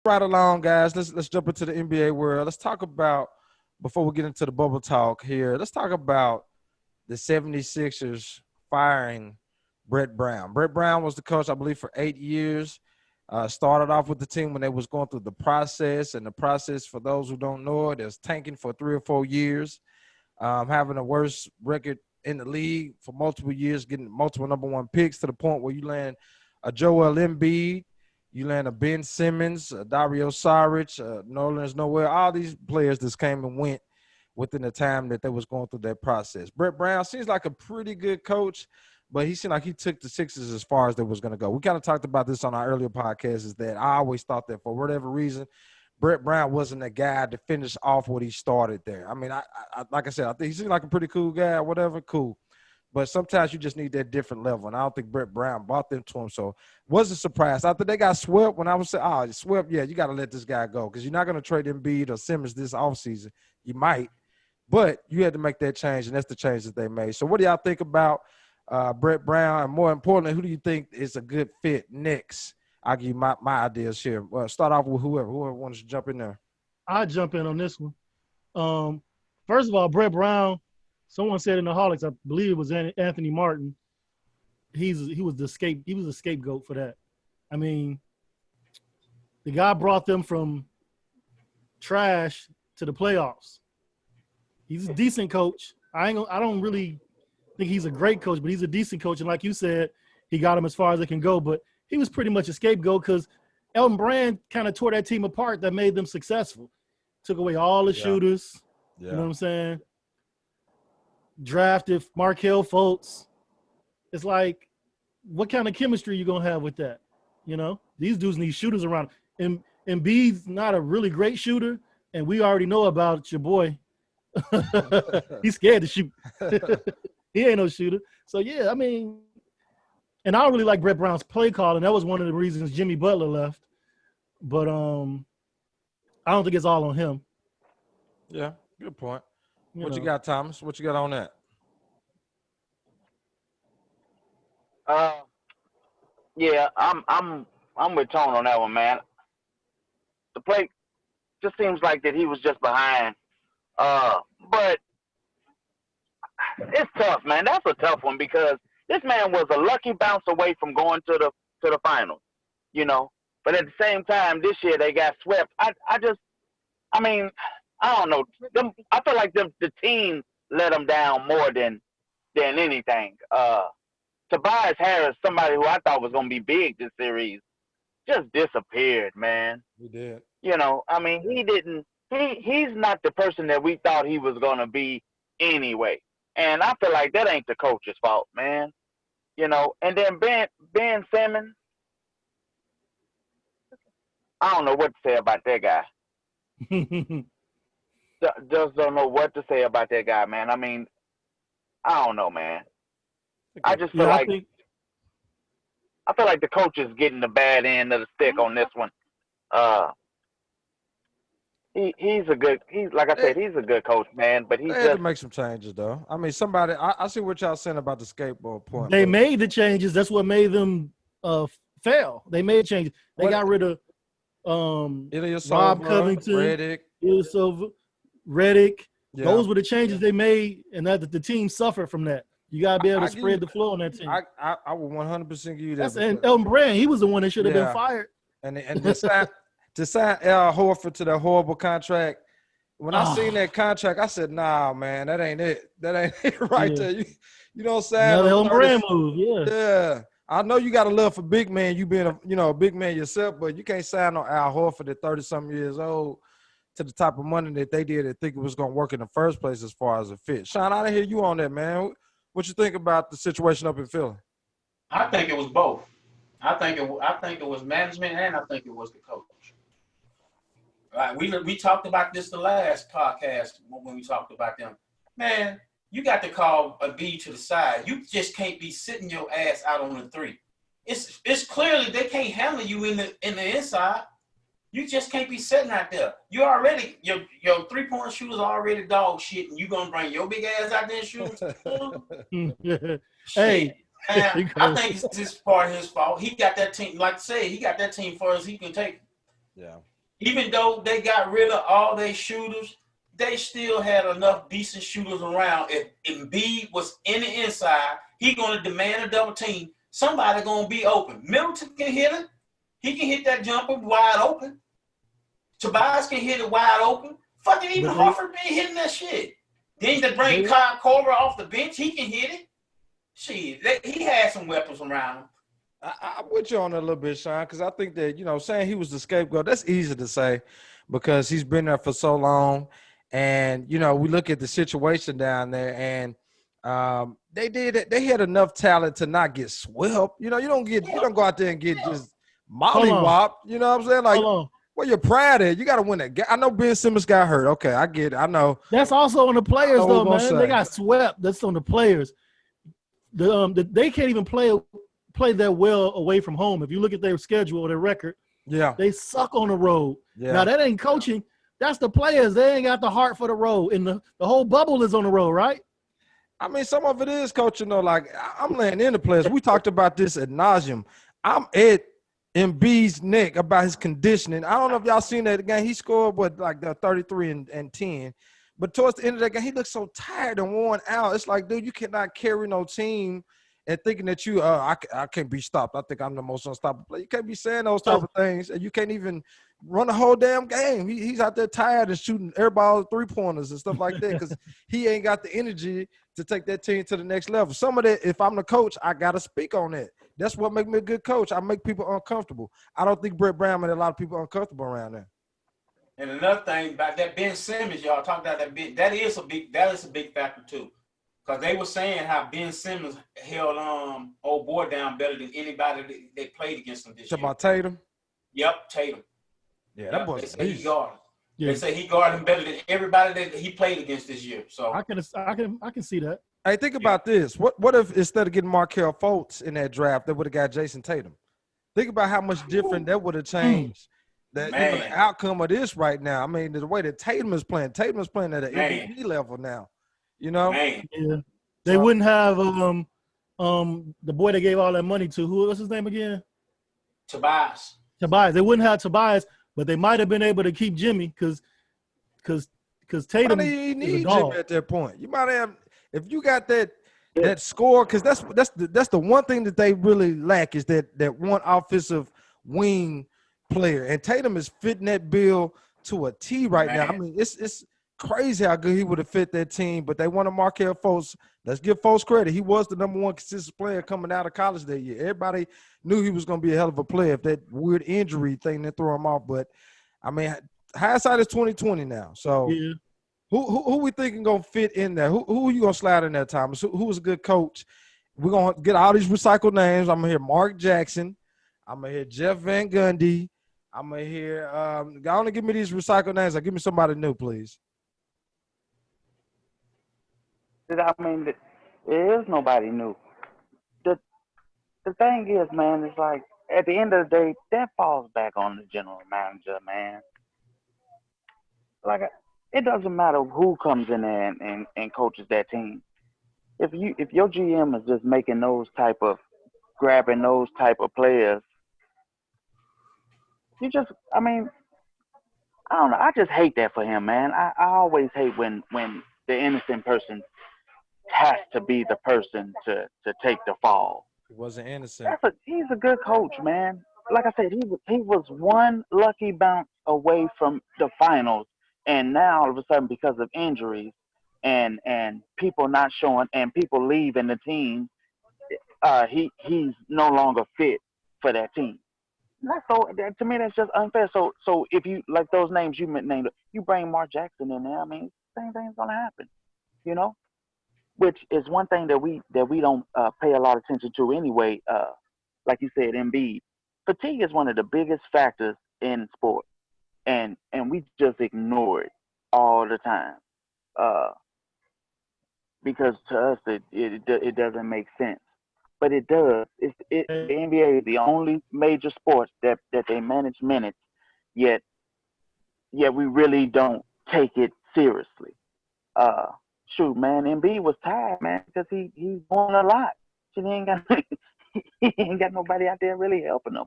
right along, guys. Let's jump into the NBA world. Let's talk about before we get into the bubble talk here. Let's talk about the 76ers firing Brett Brown. Brett Brown was the coach, I believe, for 8 years. Started off with the team when they was going through the process, and the process, for those who don't know it, is tanking for 3 or 4 years, having a worst record in the league for multiple years, getting multiple number one picks to the point where you land a Joel Embiid, you land a Ben Simmons, a Dario Saric, Nerlens Noel, all these players just came and went within the time that they was going through that process. Brett Brown seems like a pretty good coach, but he seemed like he took the Sixers as far as they was going to go. We kind of talked about this on our earlier podcast, is that I always thought that for whatever reason, Brett Brown wasn't the guy to finish off what he started there. I mean, I like I said, I think he seemed like a pretty cool guy, whatever, cool. But sometimes you just need that different level, and I don't think Brett Brown brought them to him. So wasn't surprised. After they got swept, when I was saying, oh, swept, yeah, you got to let this guy go because you're not going to trade Embiid or Simmons this offseason. You might, but you had to make that change, and that's the change that they made. So what do y'all think about Brett Brown? And more importantly, who do you think is a good fit next? I'll give you my ideas here. Start off with whoever wants to jump in there. I'll jump in on this one. First of all, Brett Brown, someone said in the Holics, I believe it was Anthony Martin, he was the scapegoat for that. I mean, the guy brought them from trash to the playoffs. He's a decent coach. I don't really think he's a great coach, but he's a decent coach. And like you said, he got him as far as it can go. But he was pretty much a scapegoat because Elton Brand kind of tore that team apart that made them successful. Took away all the shooters. Yeah. You know what I'm saying? Drafted Markelle Fultz. It's like, what kind of chemistry you going to have with that? You know? These dudes need shooters around. And Embiid's not a really great shooter, and we already know about your boy. He's scared to shoot. He ain't no shooter. So, yeah, I mean, and I don't really like Brett Brown's play call, and that was one of the reasons Jimmy Butler left. But I don't think it's all on him. Yeah, good point. You got, Thomas? What you got on that? Yeah, I'm with Tone on that one, man. The play just seems like that he was just behind. But it's tough, man. That's a tough one because this man was a lucky bounce away from going to the finals, you know. But at the same time, this year they got swept. I mean, I don't know. I feel like the team let them down more than anything. Tobias Harris, somebody who I thought was going to be big this series, just disappeared, man. He did. You know, I mean, he didn't. He's not the person that we thought he was going to be anyway. And I feel like that ain't the coach's fault, man. You know, and then Ben Simmons, I don't know what to say about that guy. Just don't know what to say about that guy, man. I mean, I don't know, man. I just feel I feel like the coach is getting the bad end of the stick on this one. He's like I said, he's a good coach, man. But he had to make some changes, though. I mean, I see what y'all saying about the skateboard point. They made the changes. That's what made them fail. They made changes. They got rid of Rob Covington, Redick. Yeah. Those were the changes they made, and that the team suffered from that. You got to be able to spread the floor on that team. I would 100% give you that. And Elton Brand, he was the one that should have been fired. And to sign Al Horford to that horrible contract, when I seen that contract, I said, nah, man, that ain't it. That ain't it right there. You know what I'm saying? Another Elton Brand move, Yeah. I know you got a love for big man, you being a big man yourself, but you can't sign on Al Horford at 30-something years old to the type of money that they did and think it was going to work in the first place as far as a fit. Sean, I didn't hear you on that, man. What you think about the situation up in Philly? I think it was both. I think it was management and I think it was the coach. Right, we talked about this the last podcast when we talked about them. Man, you got to call a B to the side. You just can't be sitting your ass out on the three. It's clearly they can't handle you in the inside. You just can't be sitting out there. You already your 3-point shooters are already dog shit, and you gonna bring your big ass out there and shoot? Hey, I think it's just part of his fault. He got that team, like I said, he got that team far as he can take. Yeah. even though they got rid of all their shooters, they still had enough decent shooters around. If Embiid was in the inside, he going to demand a double team. Somebody going to be open. Middleton can hit it. He can hit that jumper wide open. Tobias can hit it wide open. Fucking even Horford been hitting that shit. Then they bring Kyle Korver off the bench. He can hit it. Shit, he had some weapons around him. I'm with you on that a little bit, Sean, because I think that, saying he was the scapegoat, that's easy to say because he's been there for so long. And, we look at the situation down there and they had enough talent to not get swept. You don't go out there and get just mollywopped. You know what I'm saying? Like, where your pride at? You got to win that game. I know Ben Simmons got hurt. Okay, I get it. I know. That's also on the players, though, man. They got swept. That's on the players. They can't even play that well away from home. If you look at their schedule or their record, they suck on the road. Now, that ain't coaching. That's the players. They ain't got the heart for the road. And the whole bubble is on the road, right? I mean, some of it is coaching, though. Like, I'm laying in the players. We talked about this ad nauseum. I'm at Embiid's neck about his conditioning. I don't know if y'all seen that game. He scored, the 33 and 10. But towards the end of that game, he looked so tired and worn out. It's like, dude, you cannot carry no team and thinking that I can't be stopped. I think I'm the most unstoppable player. You can't be saying those type of things, and you can't even run the whole damn game. He's out there tired and shooting airball three-pointers and stuff like that because he ain't got the energy to take that team to the next level. Some of that, if I'm the coach, I got to speak on that. That's what makes me a good coach. I make people uncomfortable. I don't think Brett Brown made a lot of people uncomfortable around there. And another thing about that Ben Simmons, y'all talking about that is a big factor too. Because they were saying how Ben Simmons held old boy down better than anybody they played against him this year. About Tatum? Yep, Tatum. Yeah, that boy's they say he guarded. Yeah. They say he guarded him better than everybody that he played against this year. So I can see that. Hey, think about this. What if instead of getting Markelle Fultz in that draft, they would have got Jason Tatum? Think about how much different that would have changed the outcome of this right now. I mean, the way that Tatum is playing at an MVP level now. Yeah. They wouldn't have the boy they gave all that money to. What's his name again? Tobias. They wouldn't have Tobias, but they might have been able to keep Jimmy because Tatum he needs Jimmy at that point. You might have if you got that score, because that's the one thing that they really lack is that one offensive wing player. And Tatum is fitting that bill to a T right now. I mean, it's crazy how good he would have fit that team, but they wanted Markelle Fultz. Let's give Fultz credit. He was the number one consistent player coming out of college that year. Everybody knew he was going to be a hell of a player if that weird injury thing that threw him off. But, I mean, hindsight is 20/20 now. So who we thinking going to fit in there? Who are you going to slide in there, Thomas? Who was a good coach? We're going to get all these recycled names. I'm going to hear Mark Jackson. I'm going to hear Jeff Van Gundy. I'm going to hear go on and give me these recycled names. Give me somebody new, please. I mean, there is nobody new. The thing is, man, it's like at the end of the day, that falls back on the general manager, man. Like, it doesn't matter who comes in there and coaches that team. If your GM is just making grabbing those type of players, I don't know. I just hate that for him, man. I always hate when the innocent person has to be the person to take the fall. He wasn't innocent. He's a good coach, man. Like I said, he was one lucky bounce away from the finals, and now all of a sudden, because of injuries and people not showing and people leaving the team, he's no longer fit for that team. To me, that's just unfair. So if you like those names you named, you bring Mark Jackson in there, I mean, same thing's gonna happen, which is one thing that we don't pay a lot of attention to anyway. Like you said, Embiid. Fatigue is one of the biggest factors in sport, and we just ignore it all the time because to us it doesn't make sense, but it does. The NBA is the only major sport that they manage minutes, yet we really don't take it seriously. Shoot, man, Embiid was tired, man, because he's won a lot. He ain't got nobody out there really helping him.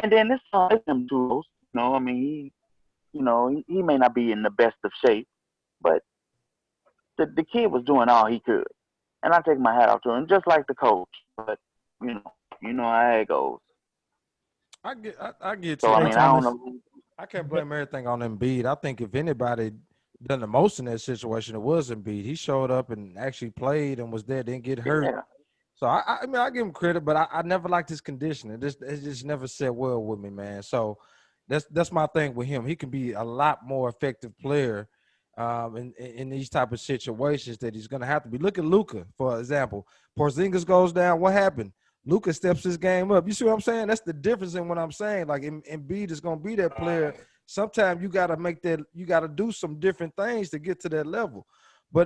And then this song is him too. I mean, You know, he may not be in the best of shape, but the kid was doing all he could, and I take my hat off to him, just like the coach. But you know how it goes. I get So you. I Hey, mean, I don't Thomas. know. I can't blame everything on Embiid. I think if anybody done the most in that situation, it was Embiid. He showed up and actually played and was there, didn't get hurt. Yeah, So I mean, I give him credit, but I never liked his conditioning. It just never set well with me, man. So that's my thing with him. He can be a lot more effective player in these type of situations that he's gonna have to be. Look at Luka, for example. Porzingis goes down. What happened? Luka steps his game up. You see what I'm saying? That's the difference in what I'm saying. Like Embiid is gonna be that player. Sometimes you gotta make that. You gotta do some different things to get to that level. But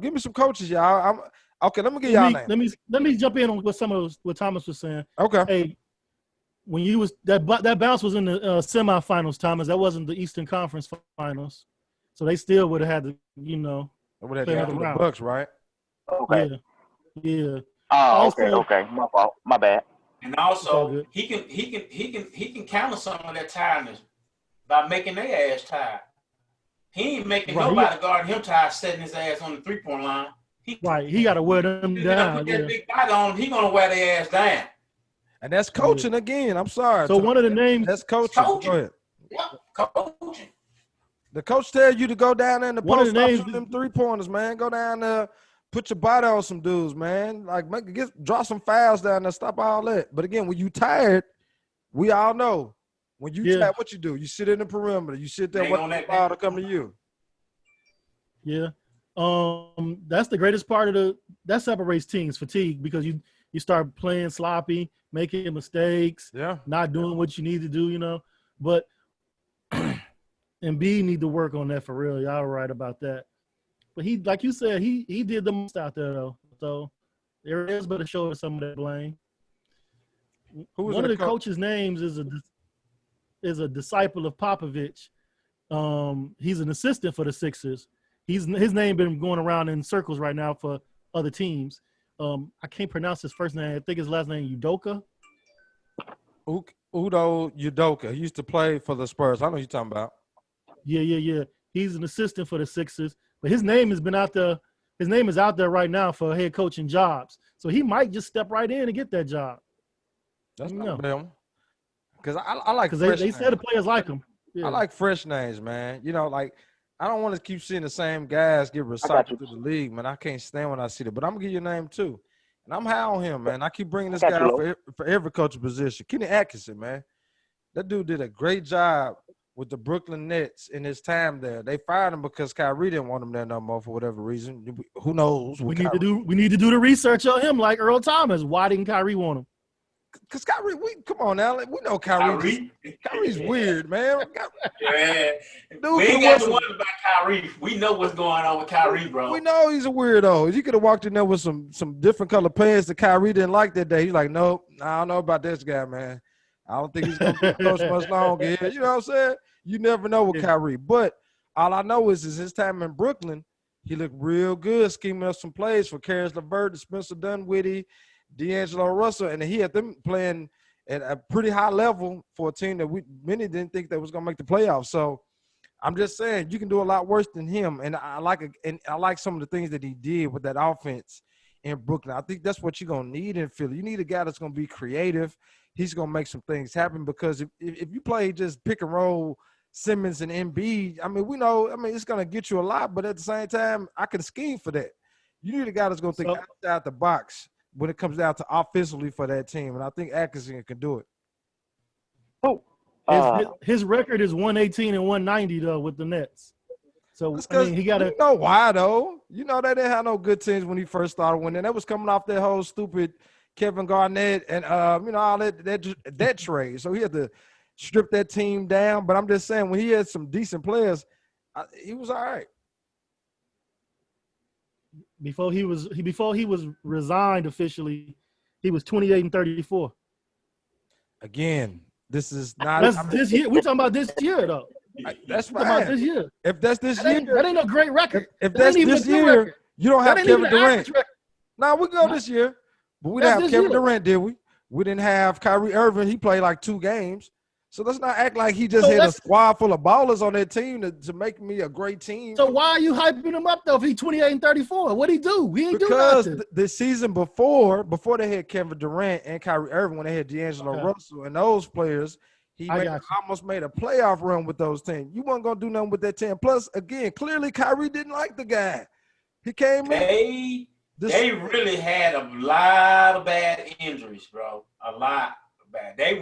give me some coaches, y'all. Okay, let me get y'all name. Let me jump in on what Thomas was saying. Okay. Hey, when you was that bounce was in the semifinals, Thomas. That wasn't the Eastern Conference Finals, so they still would have had to, I would have play to go another through the round. Bucks, right? okay. Yeah. Oh, Also- okay. My fault. My bad. And It's all also, good. he can counter some of that tiredness by making their ass tired. He ain't making Right, nobody guard him tired, setting his ass on the 3-point line. He got to wear them He's gonna down. put that Yeah. big body on him. He gonna wear their ass down. And that's coaching again. I'm sorry. So one of the names. That's coaching. Coaching. Go ahead. What coaching? The coach tell you to go down there in the One of post, the stop names- shooting them 3-pointers, man. Go down there, put your body on some dudes, man. Like draw some fouls down there, stop all that. But again, when you tired, we all know when you tired, what you do? You sit in the perimeter. You sit there, Hang wait on for the that ball thing. to come to you. Yeah. That's the greatest part of that separates teams, fatigue, because you start playing sloppy, making mistakes, Yeah. not doing what you need to do, But Embiid need to work on that for real. Y'all right about that. But he, like you said, he did the most out there though. So there is but to show us some of that blame. Who was One of the the coach's names is a disciple of Popovich. He's an assistant for the Sixers. His name been going around in circles right now for other teams. I can't pronounce his first name. I think his last name Udoka. Udo Udoka. He used to play for the Spurs. I know who you're talking about. Yeah. He's an assistant for the Sixers, but his name has been out there. His name is out there right now for head coaching jobs. So he might just step right in and get that job. That's not them. Because I like Because fresh they names. said the players like him. Yeah. I like fresh names, man. Like I don't want to keep seeing the same guys get recycled through the league, man. I can't stand when I see that. But I'm gonna give you a name too, and I'm high on him, man. I keep bringing this guy up for every coaching position. Kenny Atkinson, man, that dude did a great job with the Brooklyn Nets in his time there. They fired him because Kyrie didn't want him there no more for whatever reason. Who knows? We need to do the research on him, like Earl Thomas. Why didn't Kyrie want him? Because Kyrie, come on now, we know Kyrie. Kyrie's weird, man. Yeah. Dude, we ain't got to wonder about Kyrie. We know what's going on with Kyrie, bro. We know he's a weirdo. You could have walked in there with some different color pants that Kyrie didn't like that day. He's like, nope, I don't know about this guy, man. I don't think he's going to be coach much longer here. You know what I'm saying? You never know with Kyrie. But all I know is his time in Brooklyn, he looked real good scheming up some plays for Karis LeVert, Spencer Dinwiddie, D'Angelo Russell, and he had them playing at a pretty high level for a team that many didn't think that was going to make the playoffs. So I'm just saying you can do a lot worse than him, and I like some of the things that he did with that offense in Brooklyn. I think that's what you're going to need in Philly. You need a guy that's going to be creative. He's going to make some things happen because if you play just pick and roll Simmons and Embiid, we know, it's going to get you a lot, but at the same time, I can scheme for that. You need a guy that's going to think outside the box when it comes down to offensively for that team, and I think Atkinson can do it. His record is 118 and 190 though with the Nets. So he got to. You know why though? You know they didn't have no good teams when he first started winning. That was coming off that whole stupid Kevin Garnett and all that trade. So he had to strip that team down. But I'm just saying when he had some decent players, he was all right. Before he was resigned officially, he was 28 and 34. Again, this is not this year. We're talking about this year though. That's fine. About this year. If that's this year, that ain't no great record. If that's this year, you don't have Kevin Durant. No, we go this year, but we didn't have Kevin Durant, did we? We didn't have Kyrie Irving. He played like 2 games. So let's not act like he just So had a let's- squad full of ballers on that team to make me a great team. So why are you hyping him up though? If he's 28 and 34, what'd he do? He ain't do Because nothing. the season before they had Kevin Durant and Kyrie Irving, when they had D'Angelo Okay. Russell and those players, he I got you. almost made a playoff run with those teams. You weren't gonna do nothing with that team. Plus, again, clearly Kyrie didn't like the guy. He came in. They really had a lot of bad injuries, bro. A lot of bad. They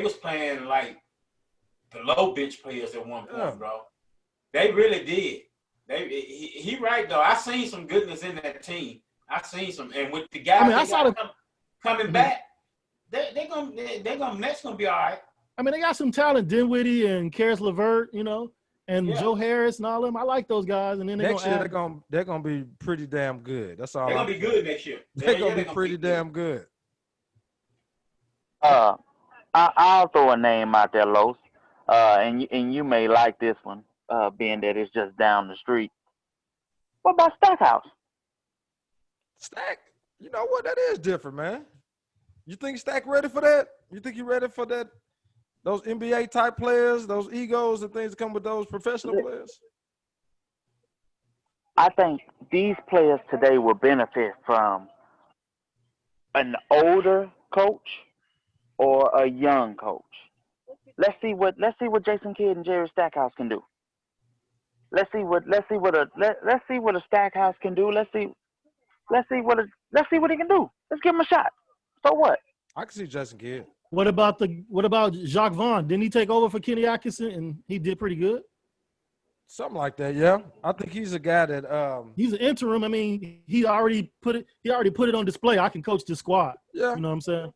was playing like the low bench players at one point, bro. They really did. He right though. I seen some goodness in that team. I seen some, and with the guys I saw coming back, they're gonna next gonna be all right. I mean, they got some talent, Dinwiddie and Karis LeVert, and Joe Harris and all them. I like those guys. And then Next year they're gonna be pretty damn good. That's all. They're gonna be good next year. They're gonna be pretty damn good. I'll throw a name out there, Los, and you may like this one, being that it's just down the street. What about Stackhouse? Stack, you know what? That is different, man. You think Stack ready for that? You think he ready for that? Those NBA type players, those egos and things that come with those professional players? I think these players today will benefit from an older coach or a young coach. Let's see what Jason Kidd and Jerry Stackhouse can do. Let's see what a Stackhouse can do. Let's see what he can do. Let's give him a shot. So what? I can see Jason Kidd. What about Jacques Vaughn? Didn't he take over for Kenny Atkinson and he did pretty good? Something like that, yeah. I think he's a guy that he's an interim. I mean, he already put it on display. I can coach this squad. Yeah. You know what I'm saying?